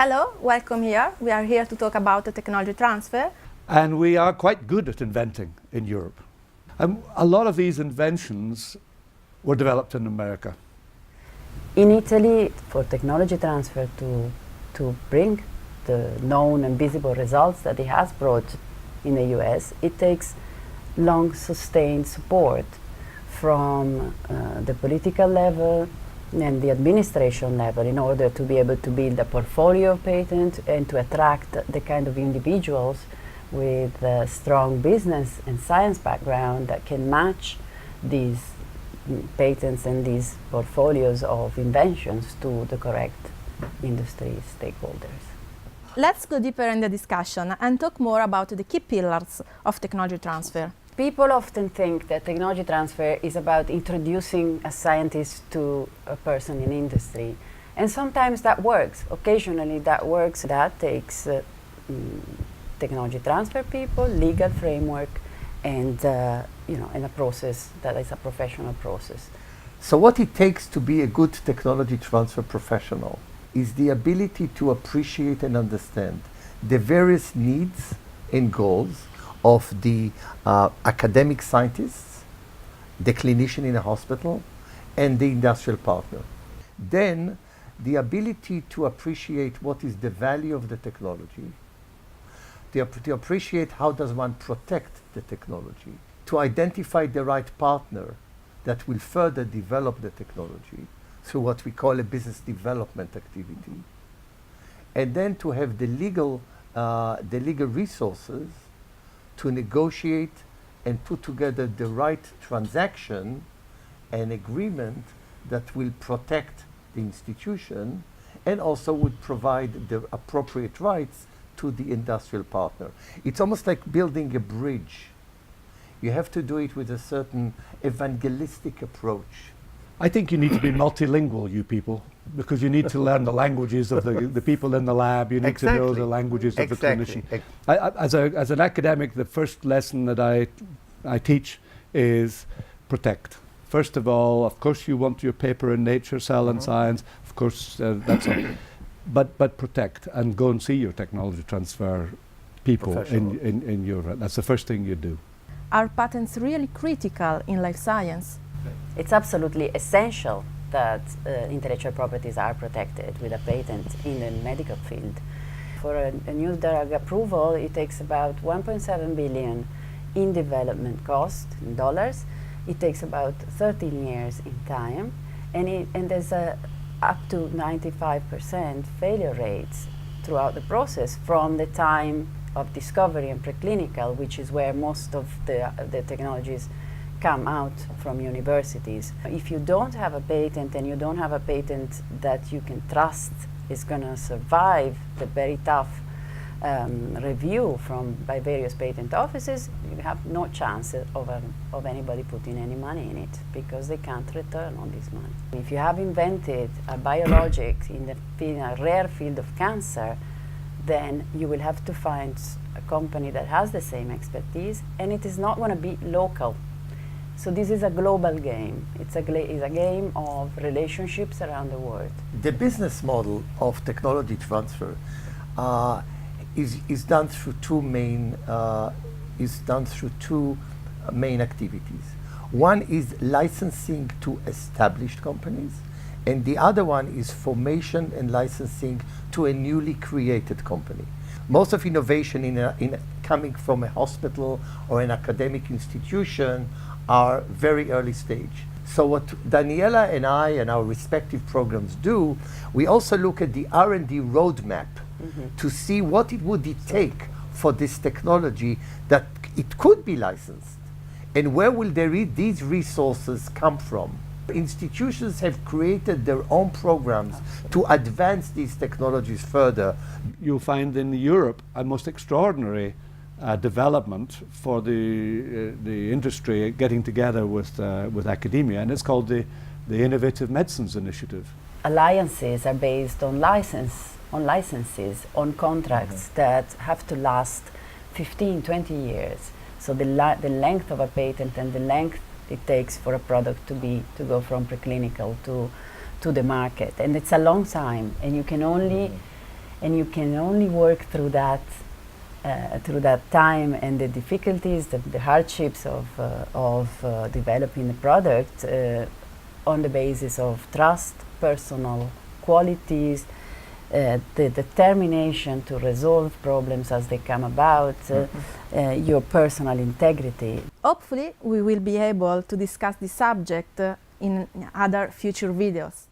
Hello, welcome here. We are here to talk about the technology transfer. And we are quite good at inventing in Europe. And a lot of these inventions were developed in America. In Italy, for technology transfer to bring the known and visible results that it has brought in the US, it takes long sustained support from the political level and the administration level in order to be able to build a portfolio of patents and to attract the kind of individuals with a strong business and science background that can match these patents and these portfolios of inventions to the correct industry stakeholders. Let's go deeper in the discussion and talk more about the key pillars of technology transfer. People often think that technology transfer is about introducing a scientist to a person in industry. And sometimes that works. Occasionally that works. That takes technology transfer people, legal framework, and and a process that is a professional process. So what it takes to be a good technology transfer professional is the ability to appreciate and understand the various needs and goals of the academic scientists, the clinician in a hospital, and the industrial partner. Then the ability to appreciate what is the value of the technology, to appreciate how does one protect the technology, to identify the right partner that will further develop the technology through what we call a business development activity, and then to have the legal resources to negotiate and put together the right transaction and agreement that will protect the institution and also would provide the appropriate rights to the industrial partner. It's almost like building a bridge. You have to do it with a certain evangelistic approach. I think you need to be multilingual, you people, because you need to learn the languages of the people in the lab. You need to know the languages of the clinician. As an academic, the first lesson that I teach is protect. First of all, of course, you want your paper in Nature, Cell and Science. Of course, that's all. But protect and go and see your technology transfer people in Europe. That's the first thing you do. Are patents really critical in life science? It's absolutely essential that intellectual properties are protected with a patent in the medical field. For a new drug approval, it takes about 1.7 billion in development cost in dollars. It takes about 13 years in time, and there's up to 95% failure rates throughout the process from the time of discovery and preclinical, which is where most of the technologies come out from universities. If you don't have a patent and you don't have a patent that you can trust is going to survive the very tough review by various patent offices, you have no chance of anybody putting any money in it because they can't return on this money. If you have invented a biologic in a rare field of cancer, then you will have to find a company that has the same expertise, and it is not going to be local. So this is a global game. It's a game of relationships around the world. The business model of technology transfer is done through two main activities. One is licensing to established companies, and the other one is formation and licensing to a newly created company. Most of innovation in coming from a hospital or an academic institution are very early stage. So what Daniela and I and our respective programs do, we also look at the R&D roadmap to see what it would take for this technology that it could be licensed, and where will these resources come from. Institutions have created their own programs to advance these technologies further. You'll find in Europe a most extraordinary development for the industry getting together with academia, and it's called the Innovative Medicines Initiative. Alliances are based on licenses, on contracts that have to last 15, 20 years. So the length of a patent and the length it takes for a product to go from preclinical to the market, and it's a long time, and you can only and you can only work through that time and the difficulties, the hardships of developing a product on the basis of trust, personal qualities, the determination to resolve problems as they come about, your personal integrity. Hopefully, we will be able to discuss this subject in other future videos.